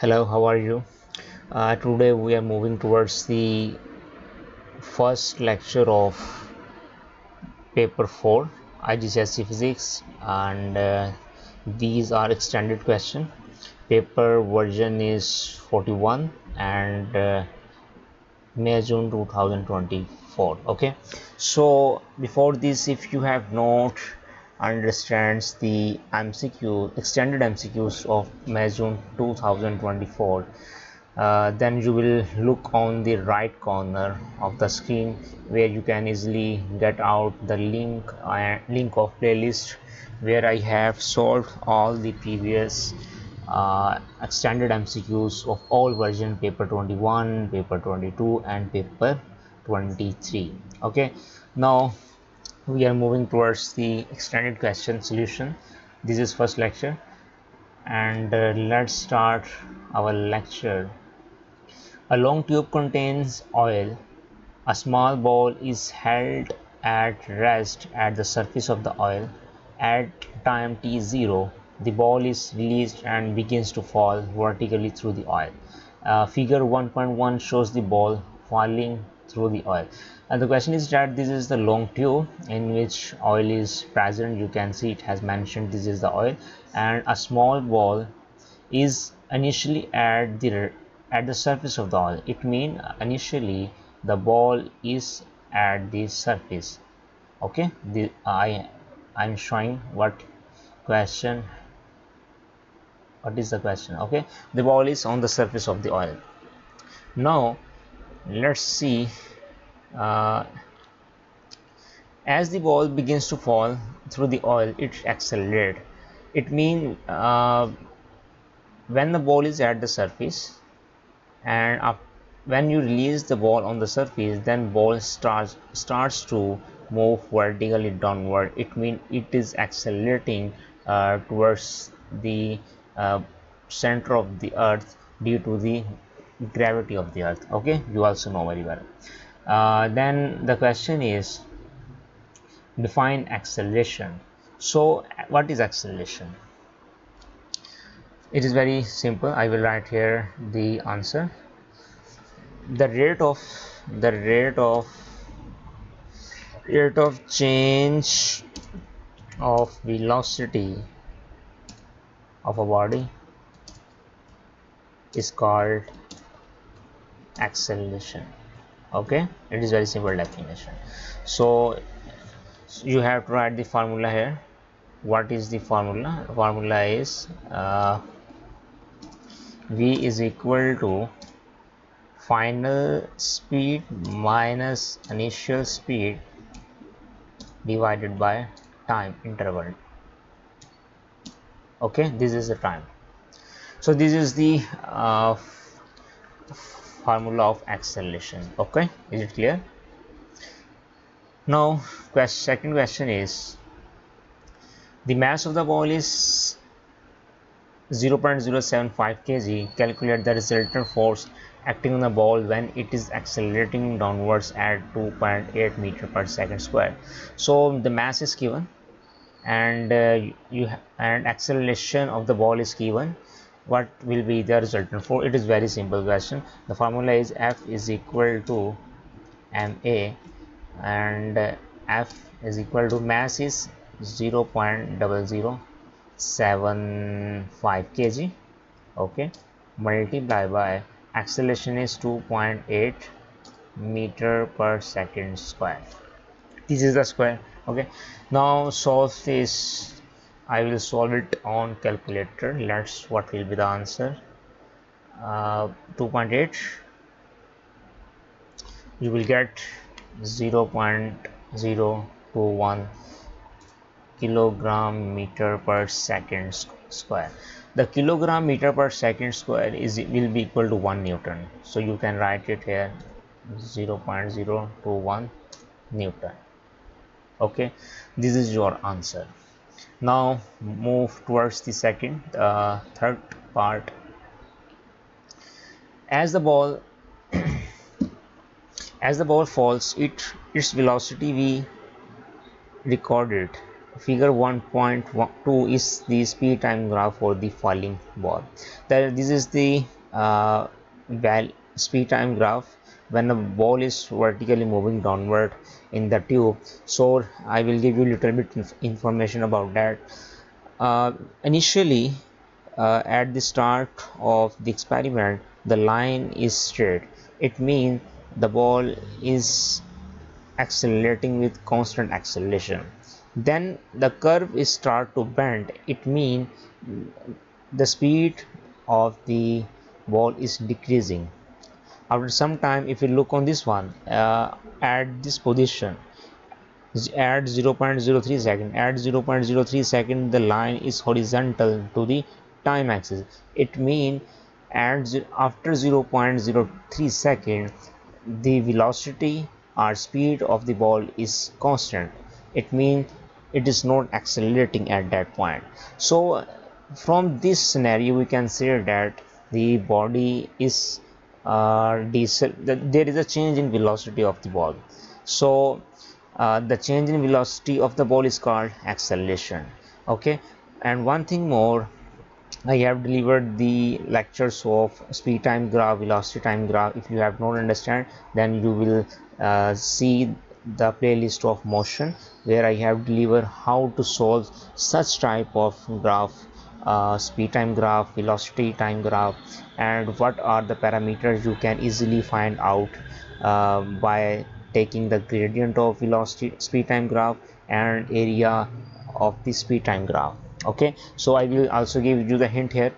Hello, how are you? Today we are moving towards the first lecture of paper 4 IGCSE physics, and these are extended question. Paper version is 41 and May June 2024. Okay, so before this, if you have not understands the MCQ extended MCQs of May June 2024, then you will look on the right corner of the screen where you can easily get out the link of playlist where I have solved all the previous extended MCQs of all version paper 21, paper 22 and paper 23. Okay, now we are moving towards the extended question solution. This is first lecture, and let's start our lecture. A long tube contains oil. A small ball is held at rest at the surface of the oil. At time t0, the ball is released and begins to fall vertically through the oil. Figure 1.1 shows the ball falling through the oil. And the question is that this is the long tube in which oil is present. You can see it has mentioned this is the oil, and a small ball is initially at the surface of the oil. It means initially the ball is at the surface. Okay, I'm showing question what is the question. Okay, the ball is on the surface of the oil. Now let's see, uh, as the ball begins to fall through the oil, it accelerates. It means when the ball is at the surface, and when you release the ball on the surface, then ball starts to move vertically downward. It means it is accelerating towards the uh, center of the earth due to the gravity of the earth. Okay, you also know very well. Then the question is, define acceleration. So what is acceleration? It is very simple. I will write here the answer. The rate of change of velocity of a body is called acceleration. Okay, it is very simple definition. So you have to write the formula here. What is the formula? Formula is v is equal to final speed minus initial speed divided by time interval. Okay, this is the time. So this is the formula of acceleration. Okay, is it clear? Now second question is, the mass of the ball is 0.075 kg. Calculate the resultant force acting on the ball when it is accelerating downwards at 2.8 meter per second square. So the mass is given, and and acceleration of the ball is given. What will be the resultant force? It is very simple question. The formula is F is equal to ma, and F is equal to mass is 0.0075 kg. Okay, multiply by acceleration is 2.8 meter per second square. This is the square. Okay, now solve this. I will solve it on calculator. Let's what will be the answer. 2.8, you will get 0.021 kilogram meter per second square. The kilogram meter per second square will be equal to 1 Newton. So you can write it here, 0.021 Newton. Okay, this is your answer. Now move towards the third part. As the ball falls, its velocity we recorded figure 1.2 is the speed time graph for the falling ball. This is the speed time graph when the ball is vertically moving downward in the tube. So I will give you a little bit information about that. Initially, at the start of the experiment, the line is straight. It means the ball is accelerating with constant acceleration. Then the curve is start to bend. It means the speed of the ball is decreasing. After some time, if you look on this one, at this position, at 0.03 second, at 0.03 second, the line is horizontal to the time axis. It means after 0.03 second, the velocity or speed of the ball is constant. It means it is not accelerating at that point. So from this scenario we can say that the body is there is a change in velocity of the ball. So the change in velocity of the ball is called acceleration. Okay, and one thing more, I have delivered the lectures of speed time graph, velocity time graph. If you have not understand, then you will see the playlist of motion where I have delivered how to solve such type of graph, speed time graph, velocity time graph, and what are the parameters you can easily find out by taking the gradient of velocity speed time graph and area of the speed time graph. Okay, so I will also give you the hint here.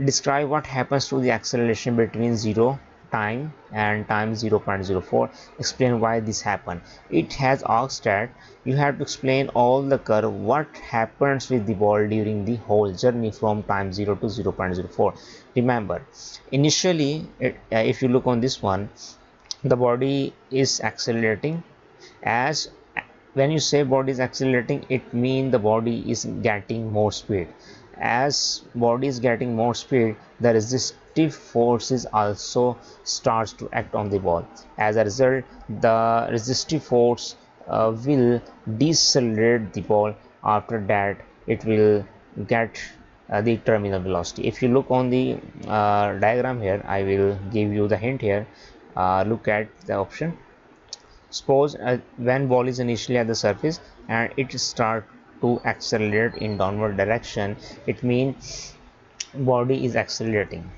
Describe what happens to the acceleration between 0 time and time 0.04. Explain why this happened. It has asked that you have to explain all the curve what happens with the ball during the whole journey from time 0 to 0.04. Remember, initially if you look on this one, the body is accelerating. As when you say body is accelerating, it means the body is getting more speed. As body is getting more speed, the resistive forces also starts to act on the ball. As a result, the resistive force will decelerate the ball. After that, it will get the terminal velocity. If you look on the diagram here, I will give you the hint here. Look at the option. Suppose when ball is initially at the surface and it start to accelerate in downward direction, it means body is accelerating.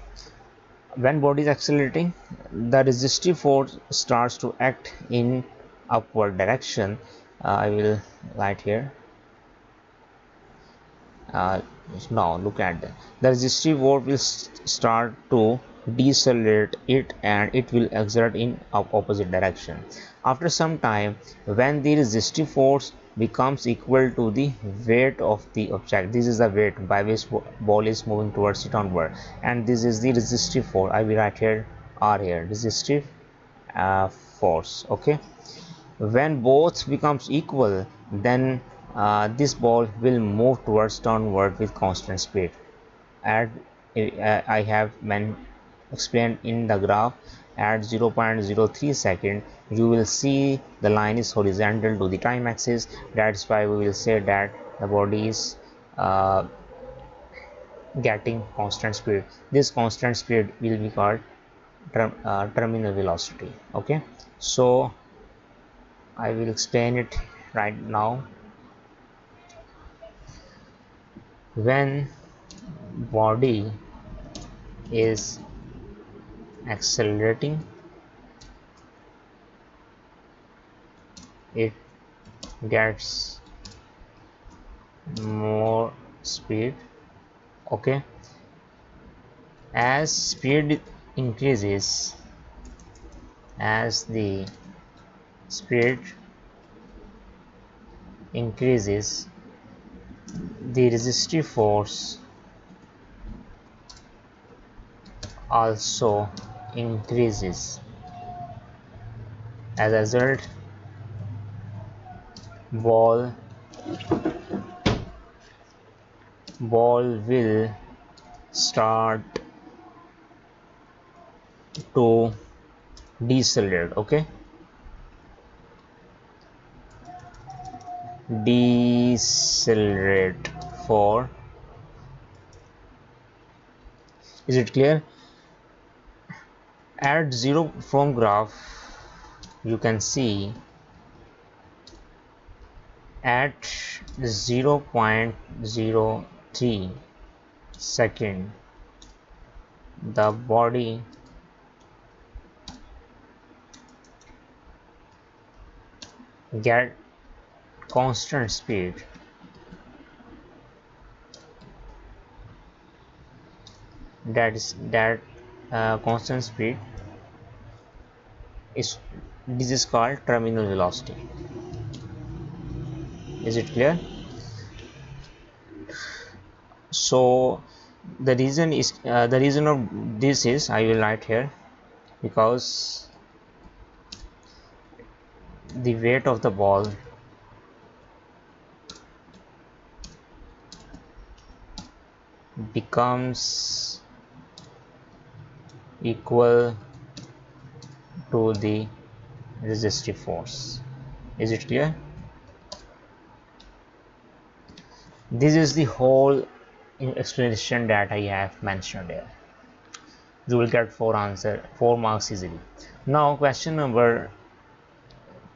When body is accelerating, the resistive force starts to act in upward direction. I will write here. uh, Now look at that. The resistive force will start to decelerate it and it will exert in opposite direction. After some time, when the resistive force becomes equal to the weight of the object, this is the weight by which ball is moving towards it onward, and this is the resistive force. I will write here R here, resistive force. Okay, when both becomes equal, then this ball will move towards downward with constant speed. At I have explained in the graph, at 0.03 second you will see the line is horizontal to the time axis. That's why we will say that the body is getting constant speed. This constant speed will be called terminal velocity. Okay, so I will explain it right now. When body is accelerating, it gets more speed. Okay, as speed increases, as the speed increases, the resistive force also increases. As a result, ball will start to decelerate. Okay, decelerate for, is it clear? At 0 from graph you can see at 0.03 second the body get constant speed, that constant speed is, this is called terminal velocity. Is it clear? So the reason of this is, I will write here, because the weight of the ball becomes equal to the resistive force. Is it clear? This is the whole explanation that I have mentioned here. You will get 4 marks easily. Now question number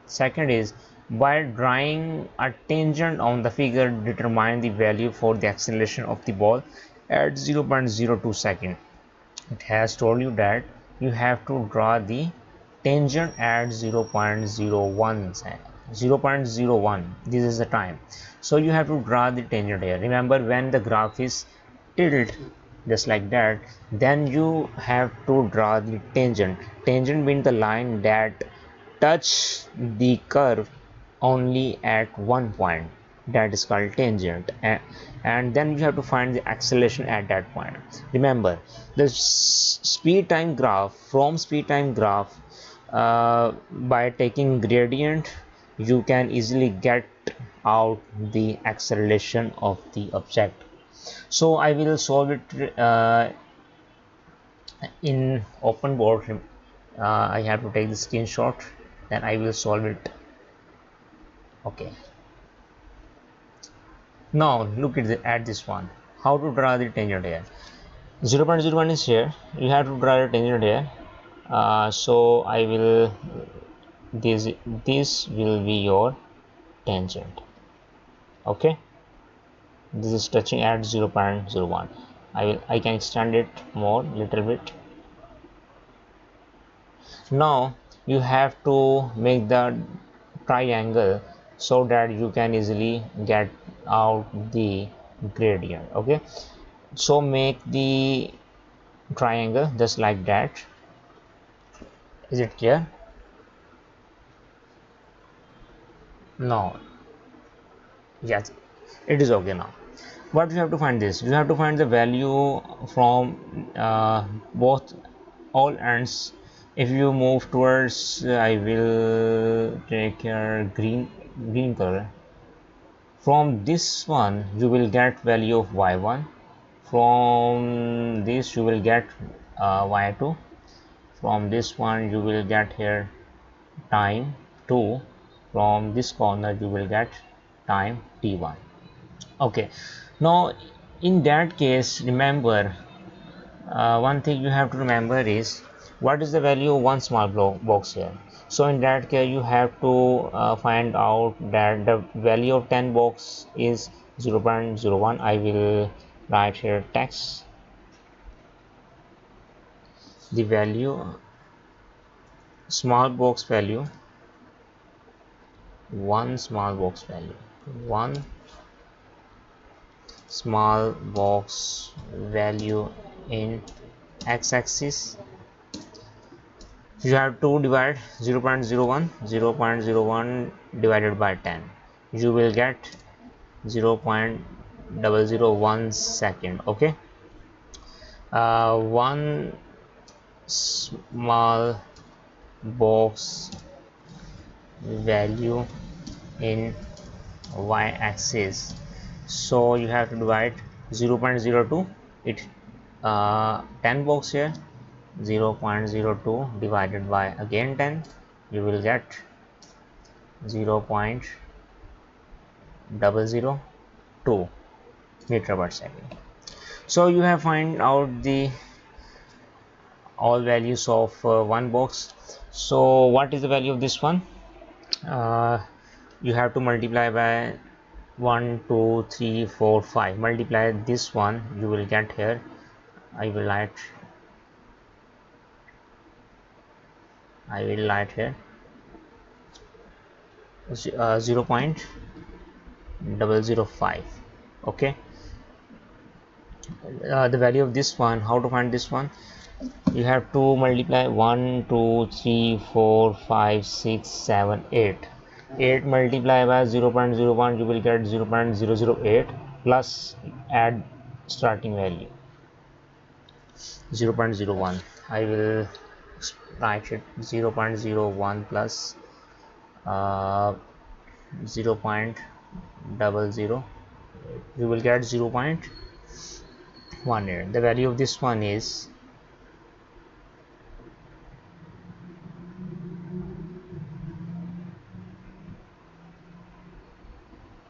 second is, by drawing a tangent on the figure, determine the value for the acceleration of the ball at 0.02 second. It has told you that you have to draw the tangent at 0.01. This is the time, so you have to draw the tangent here. Remember, when the graph is tilt just like that, then you have to draw the tangent. Tangent means the line that touch the curve only at one point, that is called tangent, and then you have to find the acceleration at that point. Remember, the speed time graph, from speed time graph, by taking gradient you can easily get out the acceleration of the object. So I will solve it in open board. I have to take the screenshot, then I will solve it. Okay, now look at this one, how to draw the tangent here. 0.01 is here, you have to draw a tangent here. So I will, this will be your tangent. Okay, this is touching at 0.01. I can extend it more little bit. Now you have to make the triangle so that you can easily get out the gradient. Okay, so make the triangle just like that. Is it clear? No, yes, it is okay. Now what you have to find, this you have to find the value from both all ends. If you move towards, I will take your green color. From this one you will get value of y1, from this you will get y2, from this one you will get here time 2, from this corner you will get time t1. Okay, now in that case, remember, one thing you have to remember is, what is the value of one small box here. So in that case you have to find out that the value of 10 box is 0.01. I will write here text, the value, small box value, one small box value, one small box value in x-axis. You have to divide 0.01 divided by 10, you will get 0.001 second. Okay, one small box value in y-axis, so you have to divide 0.02, it 10 box here, 0.02 divided by again 10, you will get 0.01 0.002 meter per second. So you have find out the all values of one box. So what is the value of this one? You have to multiply by 1 2 3 4 5. Multiply this one, you will get here. I will write here 0.005. okay. The value of this one, how to find this one? You have to multiply 1 2 3 4 5 6 7 8. 8 multiply by 0.01, you will get 0.008 plus add starting value 0.01. I will write it 0.01 plus 0.00, you will get 0.18. The value of this one is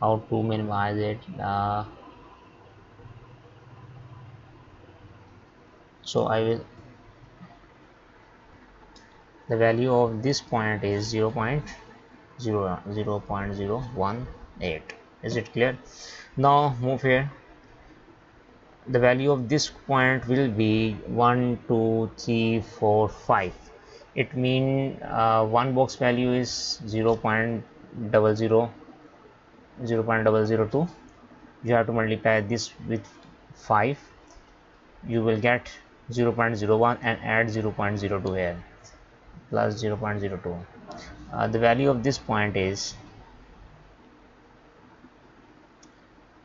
how to minimize it. So I will, the value of this point is 0.018. Is it clear? Now move here. The value of this point will be 1 2 3 4 5. It means one box value is 0.002. You have to multiply this with 5, you will get 0.01 and add 0.02 here plus 0.02. The value of this point is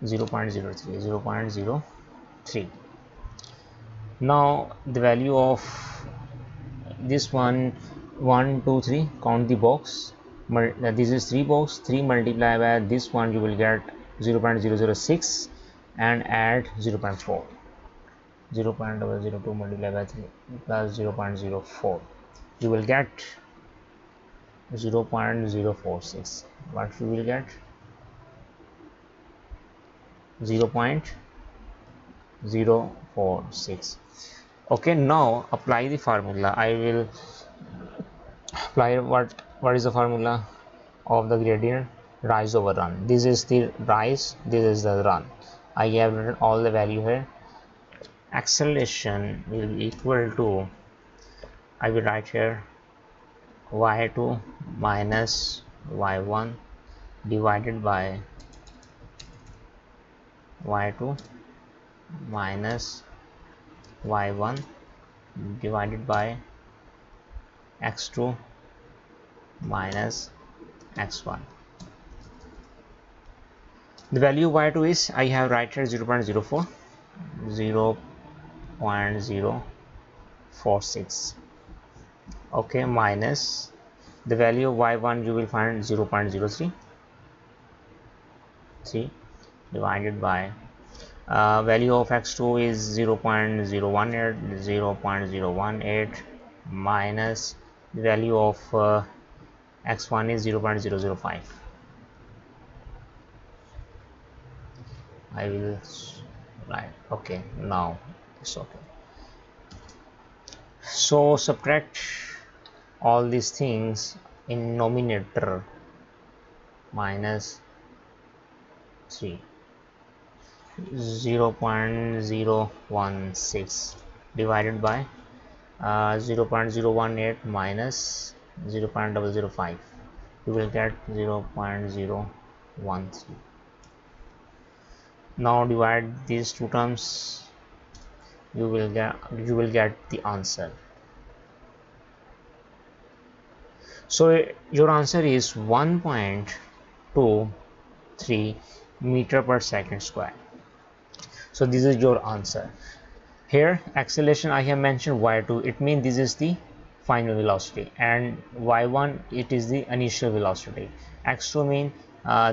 0.03. Now the value of this one 1 2 3, count the box. This is 3 box, 3 multiply by this one, you will get 0.006 and add 0.4. 0.002 multiplied by 3 plus 0.04, you will get 0.046. What you will get? 0.046. okay. Now apply the formula. I will apply what is the formula of the gradient? Rise over run. This is the rise, this is the run. I have written all the value here. Acceleration will be equal to, I will write here y2 minus y1 divided by y2 minus y1 divided by x2 minus x1. The value of y2 is, I have write here 0.04, 0.046. okay, minus the value of y1, you will find 0.03 divided by value of x2 is 0.018 minus the value of x1 is 0.005. I will write, okay, now it's okay. So subtract all these things in numerator, minus 3, 0.016 divided by 0.018 minus 0.005, you will get 0.013. now divide these two terms, you will get the answer. So your answer is 1.23 meter per second square. So this is your answer. Here acceleration I have mentioned y2, it means this is the final velocity, and y1 it is the initial velocity. x2 mean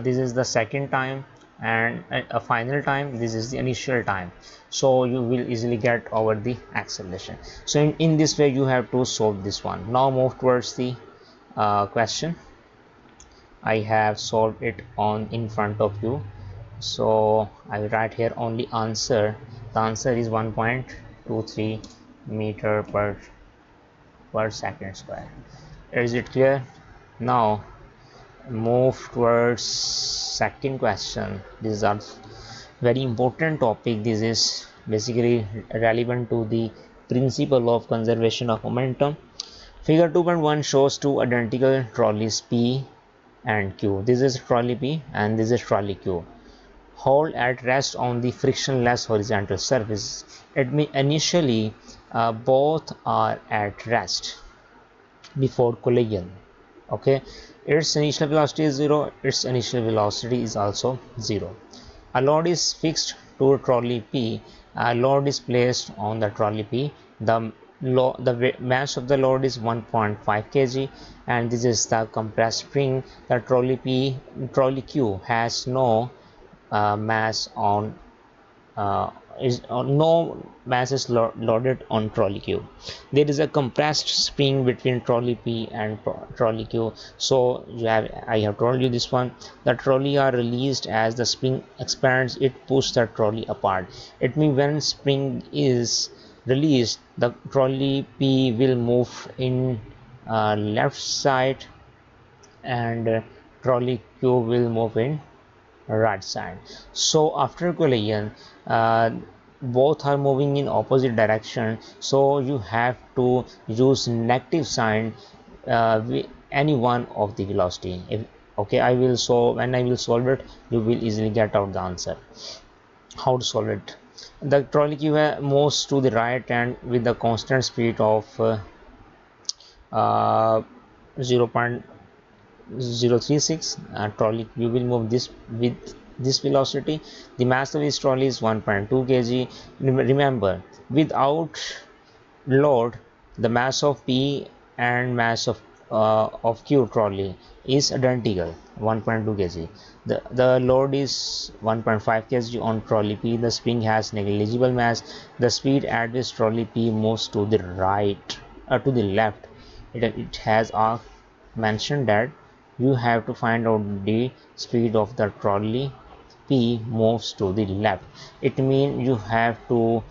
this is the second time, and a final time, this is the initial time. So you will easily get over the acceleration. So in this way you have to solve this one. Now move towards the question. I have solved it on in front of you. So I will write here only answer. The answer is 1.23 meter per second square. Is it clear? Now move towards second question. These are very important topic. This is basically relevant to the principle of conservation of momentum. Figure 2.1 shows two identical trolleys P and Q. This is trolley P and this is trolley Q. Hold at rest on the frictionless horizontal surface. Initially, both are at rest before collision. Okay, its initial velocity is 0, its initial velocity is also 0. A load is fixed to trolley P. A load is placed on the trolley P. The mass of the load is 1.5 kg, and this is the compressed spring. The trolley Q has no mass on is no mass is loaded on trolley Q. There is a compressed spring between trolley P and trolley Q. So I have told you this one. The trolley are released as the spring expands. It pushes the trolley apart. It means when spring is released, the trolley P will move in left side, and trolley Q will move in right side. So after collision, both are moving in opposite direction, so you have to use negative sign any one of the velocity. Okay, I will solve. When I will solve it, you will easily get out the answer. How to solve it? The trolley Q moves to the right and with the constant speed of 0.036. Trolley you will move this with this velocity. The mass of this trolley is 1.2 kg. Remember, without load, the mass of P and mass of Q trolley is identical, 1.2 kg. The load is 1.5 kg on trolley P. The spring has negligible mass. The speed at which trolley P moves to the right to the left, it has mentioned that you have to find out the speed of the trolley P moves to the left. It means you have to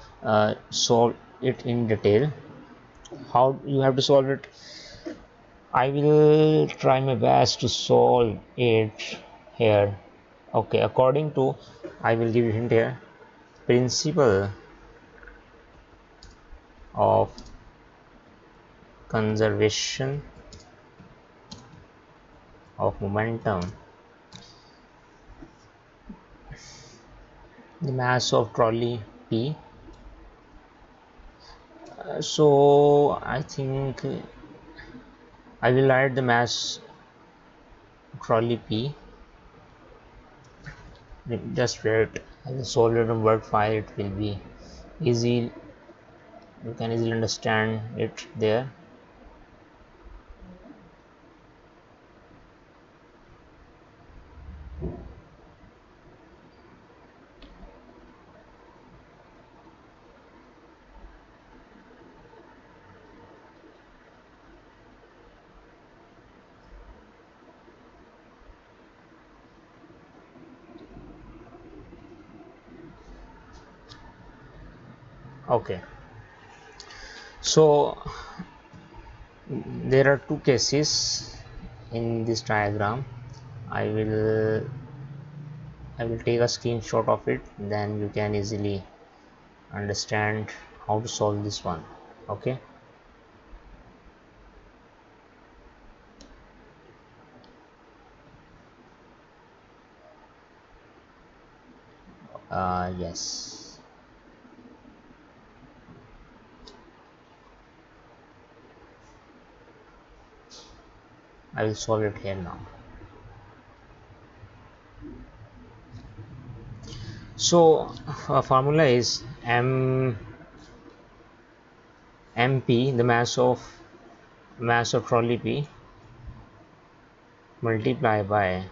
solve it in detail. How you have to solve it? I will try my best to solve it here. Okay, according to, I will give you hint here, principle of conservation of momentum. The mass of trolley P. So I think I will write the mass trolley P. Just wait. I will solve it in Word file. It will be easy. You can easily understand it there. Okay, so there are two cases in this diagram. I will take a screenshot of it, then you can easily understand how to solve this one. Okay, yes, I will solve it here now. So formula is mp, the mass of trolley P, multiply by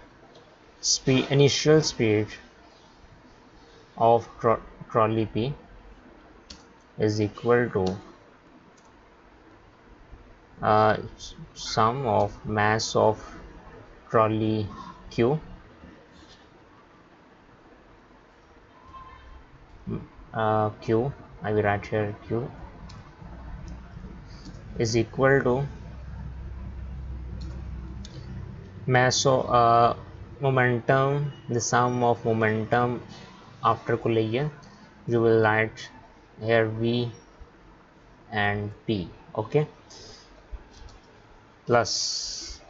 initial speed of trolley P is equal to sum of mass of trolley Q, Q, I will write here Q is equal to mass of momentum, the sum of momentum after collision. You will write here V and P, okay, plus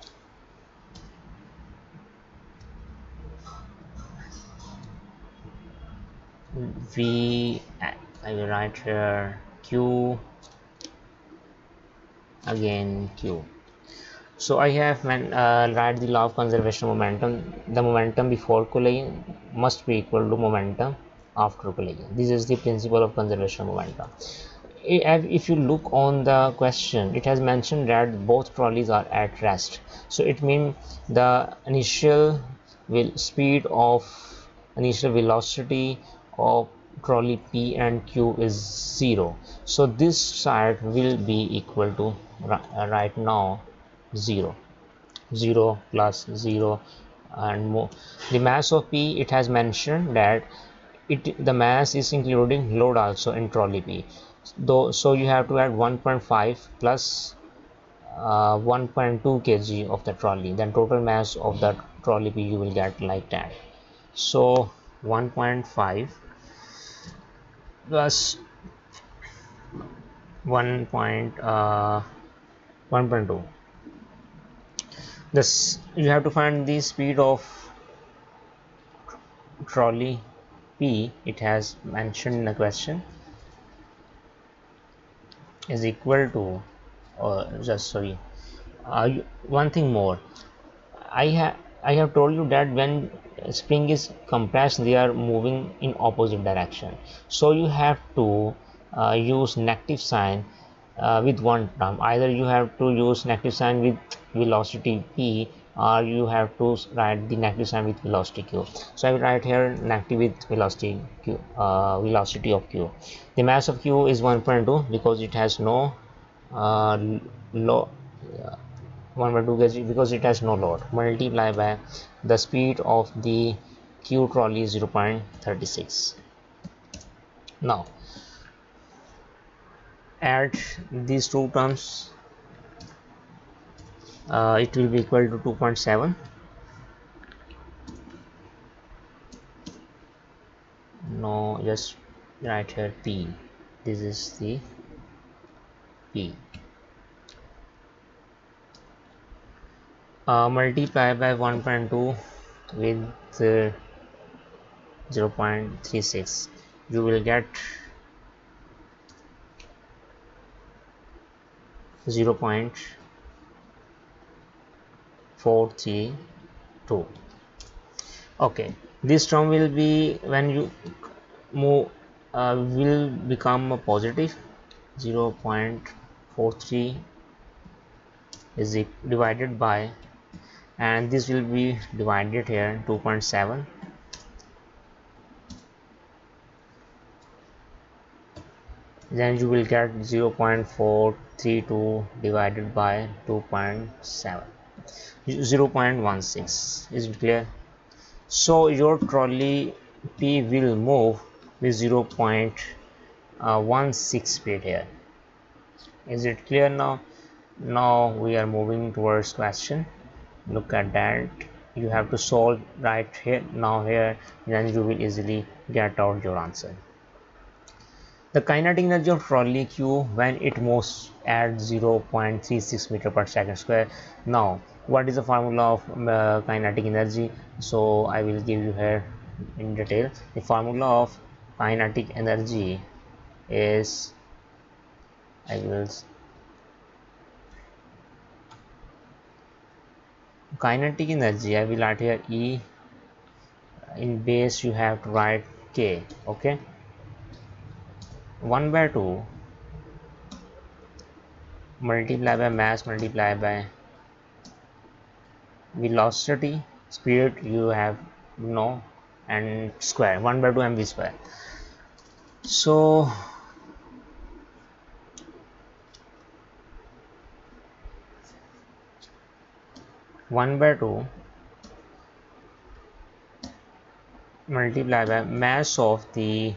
V, I will write here Q, again Q. So I have write the law of conservation of momentum. The momentum before collision must be equal to momentum after collision. This is the principle of conservation of momentum. If you look on the question, it has mentioned that both trolleys are at rest. So it means the initial initial velocity of trolley P and Q is 0. So this side will be equal to right now 0, 0 plus 0 and more. The mass of P, it has mentioned that the mass is including load also in trolley P, though, so you have to add 1.5 plus 1.2 kg of the trolley, then total mass of the trolley P you will get like that. So 1.5 plus 1.2, this you have to find the speed of trolley P. It has mentioned in the question is equal to, just sorry, one thing more, I have told you that when spring is compressed they are moving in opposite direction, so you have to use negative sign with one term. Either you have to use negative sign with velocity P, or you have to write the negative sign with velocity Q. So I will write here negative with velocity Q, velocity of Q. The mass of Q is 1.2 because it has no low 1/2 kg because it has no load, multiply by the speed of the Q trolley 0.36. Now add these two terms, it will be equal to 2.7. No, just write here P, this is the P, multiply by 1.2 with 0.36, you will get 0.432. Okay, this term will be, when you move, will become a positive. 0.43 is divided by, and this will be divided here 2.7, then you will get 0.432 divided by 2.7, 0.16. Is it clear? So your trolley P will move with 0.16 speed here. Is it clear now? Now we are moving towards question. Look at that, you have to solve right here now here, then you will easily get out your answer. The kinetic energy of trolley Q when it moves at 0.36 meter per second square. Now what is the formula of kinetic energy? So I will give you here in detail. The formula of kinetic energy is, I will, kinetic energy I will write here E, in base you have to write K, okay, 1/2 multiply by mass multiply by velocity, speed you have no, and square, 1/2 mv square. So 1/2 multiply by mass of the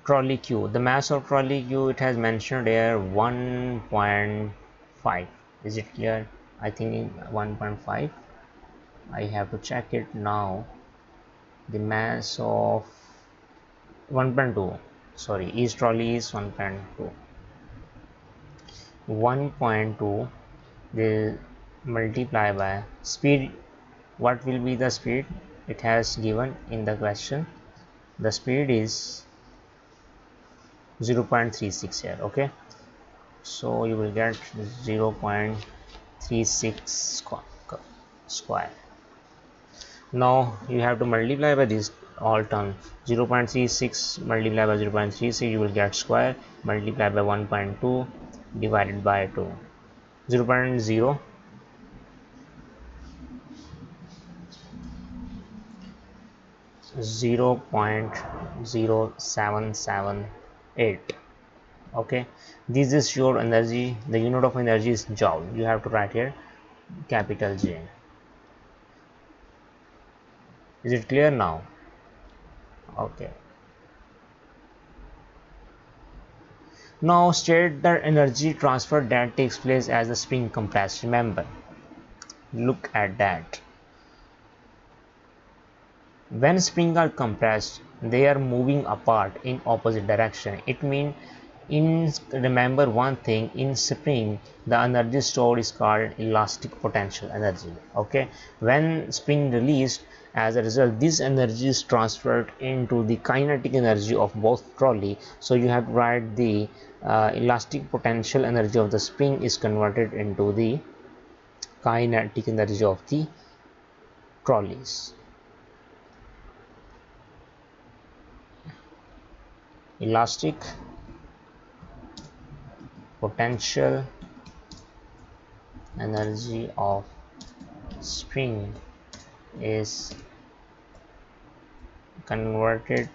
trolley Q. The mass of trolley Q, it has mentioned here 1.5. Is it clear? I think 1.5. I have to check it now. The mass of 1.2, sorry, each trolley is 1.2. 1.2 will multiply by speed. What will be the speed? It has given in the question. The speed is 0.36 here. Okay, so you will get 0.36 square. Now you have to multiply by this all term. 0.36 multiplied by 0.36, you will get square, multiply by 1.2 divided by 2. 0.0 0.0778. Okay, this is your energy. The unit of energy is joule. You have to write here capital J. Is it clear now? Okay, now state the energy transfer that takes place as the spring compressed. Remember, look at that. When springs are compressed, they are moving apart in opposite direction. It means, remember one thing, in spring the energy stored is called elastic potential energy. Okay, when spring released, as a result this energy is transferred into the kinetic energy of both trolley. So you have to write the elastic potential energy of the spring is converted into the kinetic energy of the trolleys. Elastic potential energy of spring is converted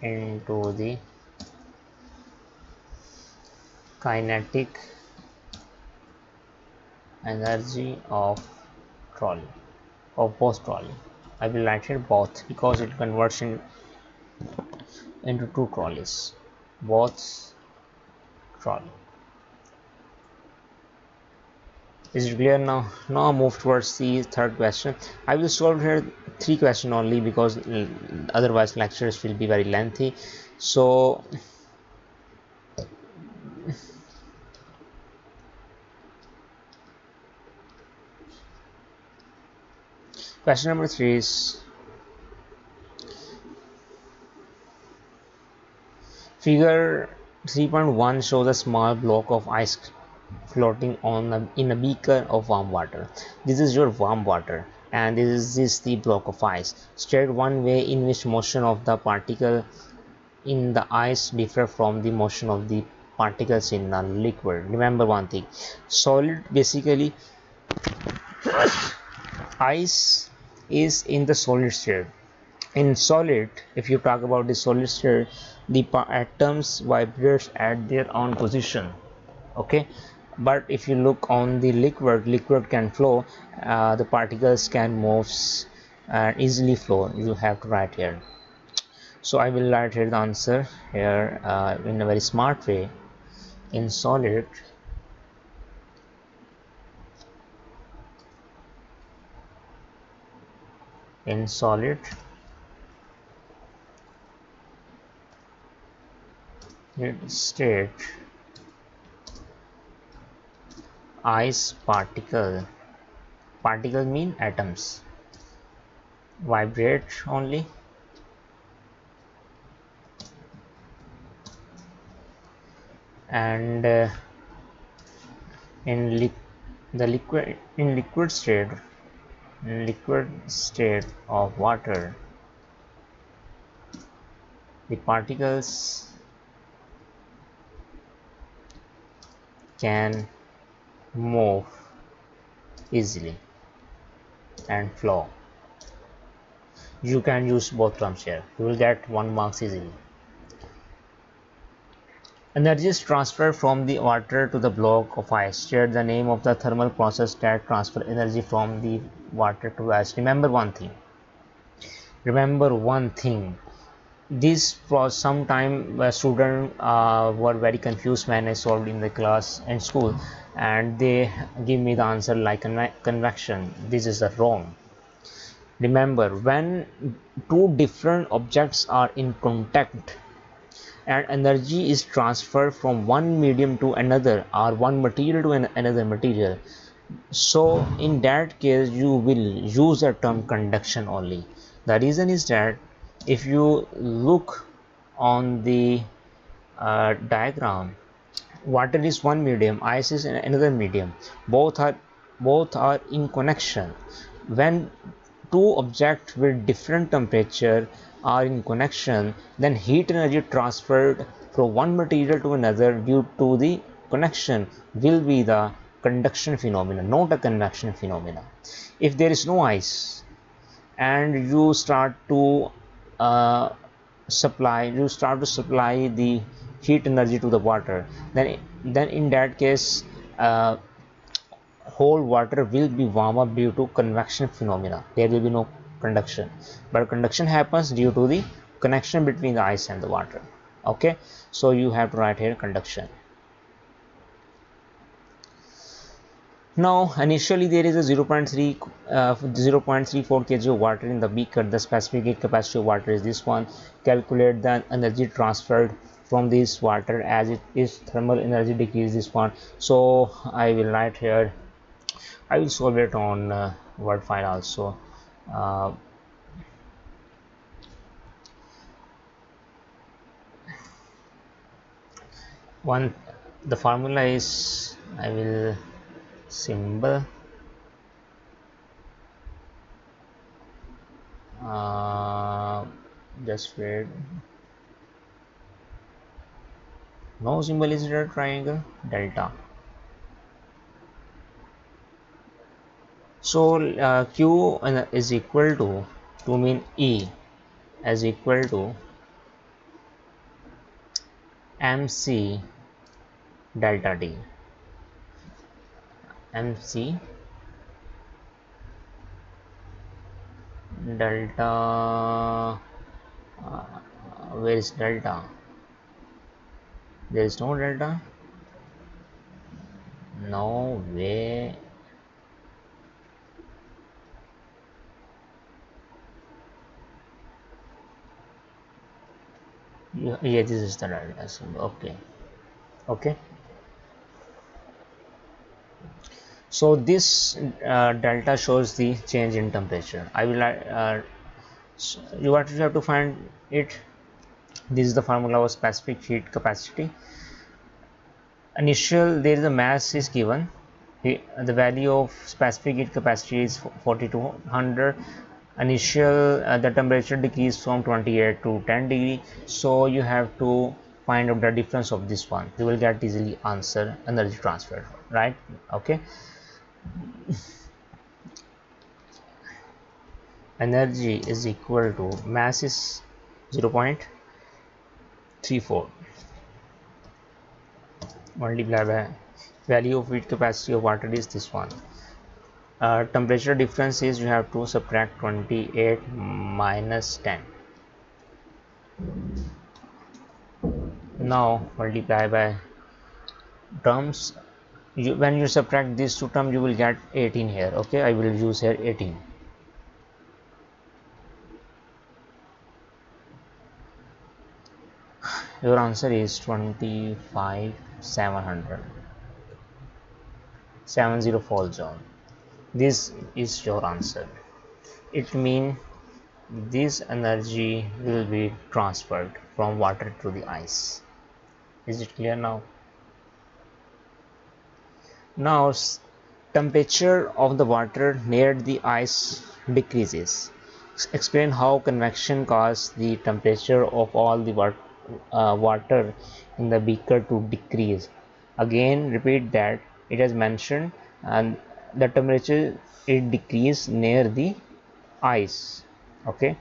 into the kinetic energy of trolley, of both trolley. I will write it both because it converts into two trolleys, both trolley. Is it clear now? Now move towards the third question. I will solve here three questions only because otherwise lectures will be very lengthy. So question number 3 is figure 3.1 shows a small block of ice floating in a beaker of warm water. This is your warm water and this is the block of ice. State one way in which motion of the particle in the ice differ from the motion of the particles in the liquid. Remember one thing, solid basically ice is in the solid state. In solid, if you talk about the solid state, the atoms vibrate at their own position. Okay, but if you look on the liquid can flow, the particles can move and easily flow. You have to write here. So I will write here the answer here in a very smart way. In solid, state, ice particle mean atoms vibrate only, and in liquid state of water, the particles can move easily and flow. You can use both terms here. You will get 1 marks easily. Energy is transferred from the water to the block of ice. State the name of the thermal process that transfer energy from the water to ice. Remember one thing, Remember one thing, this was sometime students were very confused when I solved in the class and school, and they give me the answer like convection. This is the wrong. Remember, when two different objects are in contact and energy is transferred from one medium to another or one material to another material, so in that case you will use the term conduction only. The reason is that if you look on the diagram, water is one medium, ice is another medium, both are in connection. When two objects with different temperature are in connection, then heat energy transferred from one material to another due to the connection will be the conduction phenomena, not a convection phenomena. If there is no ice and uh, you start to supply the heat energy to the water, then in that case whole water will be warm up due to convection phenomena. There will be no conduction, but conduction happens due to the connection between the ice and the water. Okay, so you have to write here conduction. Now initially there is a 0.34 kg of water in the beaker. The specific capacity of water is this one. Calculate the energy transferred from this water as it is thermal energy decrease this one. So I will write here, I will solve it on word file also. uh, one the formula is, I will symbol uh, just wait, no symbol is there, triangle delta. So q is equal to mean E is equal to mc delta d, mc delta, where is delta? There is no delta, no way. Yeah, this is the delta symbol. Okay, okay. So this delta shows the change in temperature. I will you have to find it. This is the formula of specific heat capacity. Initial, there is a mass is given. The value of specific heat capacity is 4200. Initial, the temperature decreased from 28 to 10 degree. So you have to find out the difference of this one. You will get easily answer energy transfer, right? Okay. Energy is equal to mass is 0.34 multiplied by value of heat capacity of water is this one. Temperature difference is, you have to subtract 28 minus 10. Now multiply by terms. When you subtract these two terms, you will get 18 here. Okay, I will use here 18. Your answer is 25,700. 70 fall zone. This is your answer. It means this energy will be transferred from water to the ice. Is it clear now? Now temperature of the water near the ice decreases. Explain how convection causes the temperature of all the water in the beaker to decrease. Again repeat that it has mentioned, and the temperature it decrease near the ice. Okay,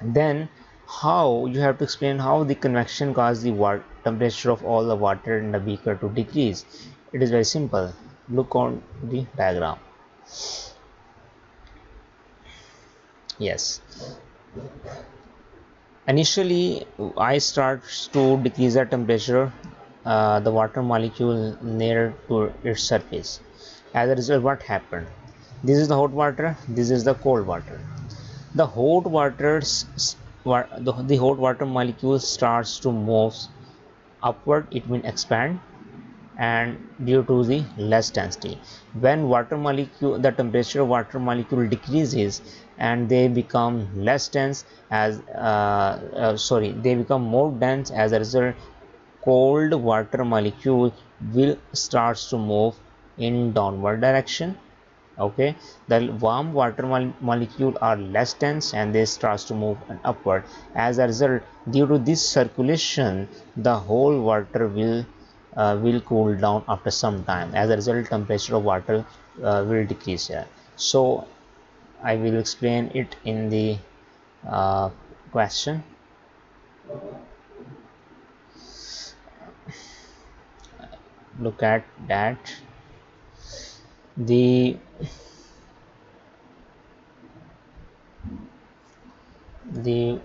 then how you have to explain how the convection causes the temperature of all the water in the beaker to decrease. It is very simple. Look on the diagram. Yes, Initially, ice starts to decrease the temperature, the water molecule near to its surface. As a result, what happened? This is the hot water, this is the cold water. The hot the hot water molecule starts to move upward, it will expand, and due to the less density, when water molecule, the temperature of water molecule decreases and they become less dense, as they become more dense. As a result, cold water molecule will starts to move in downward direction. Okay, the warm water molecule are less dense and they starts to move upward. As a result, due to this circulation, the whole water will cool down after some time. As a result, temperature of water will decrease here. So I will explain it in the question. Look at that. The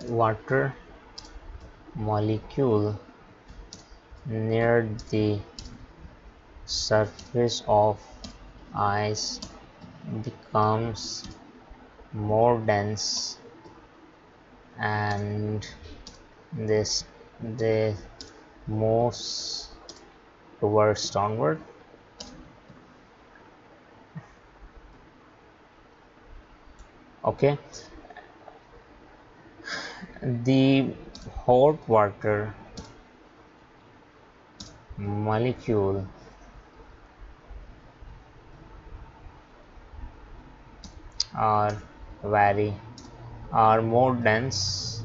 water molecule near the surface of ice becomes more dense, and this they moves towards downward. Okay, the hot water molecule are very are more dense,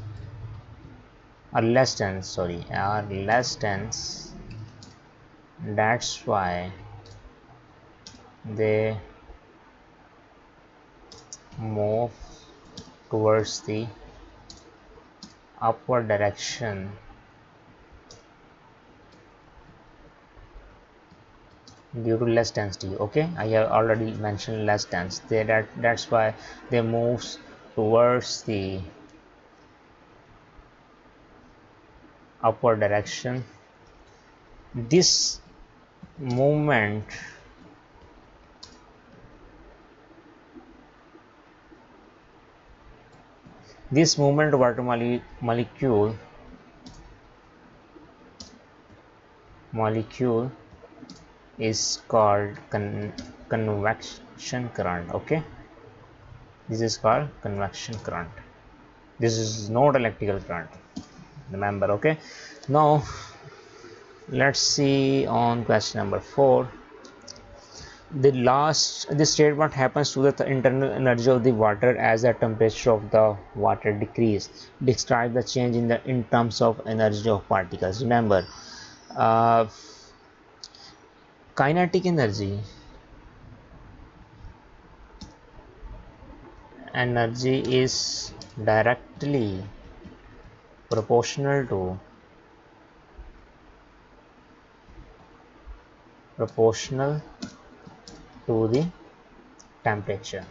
are less dense, sorry, are less dense. That's why they move towards the upward direction due to less density. Okay, I have already mentioned less dense. That's why they moves towards the upward direction. This movement of water molecule is called convection current. Okay, this is called convection current. This is not electrical current, remember. Okay, now let's see on question number 4. This statement happens to the internal energy of the water as the temperature of the water decrease. Describe the change in terms of energy of particles. Remember, uh, kinetic energy is directly proportional to the temperature.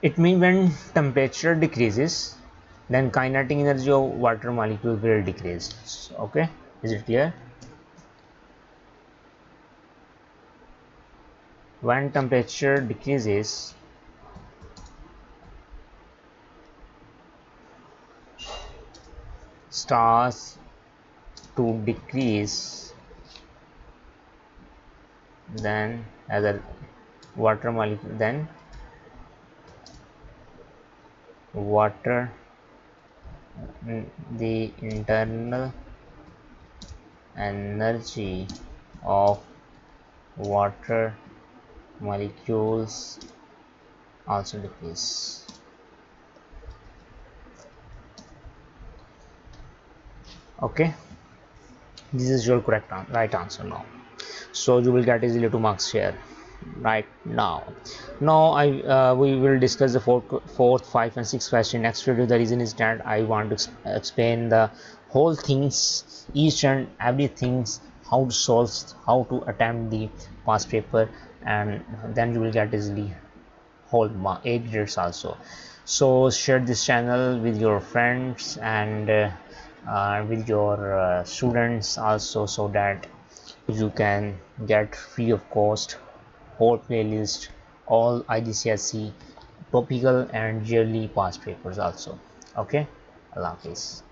It means when temperature decreases, then kinetic energy of water molecule will decrease. Okay, is it clear? When temperature decreases, starts to decrease, then as a water molecule, then water the internal energy of water molecules also decrease. Okay, this is your right answer now. So you will get easily 2 marks here. Right now, we will discuss the fourth, 5 and 6 question next video. The reason is that I want to explain the whole things, each and everything how to solve, how to attempt the past paper, and then you will get easily whole 8 grades also. So share this channel with your friends and with your students also, so that you can get free of cost whole playlist, all IGCSE topical and yearly past papers also. Okay, Allah Hafiz.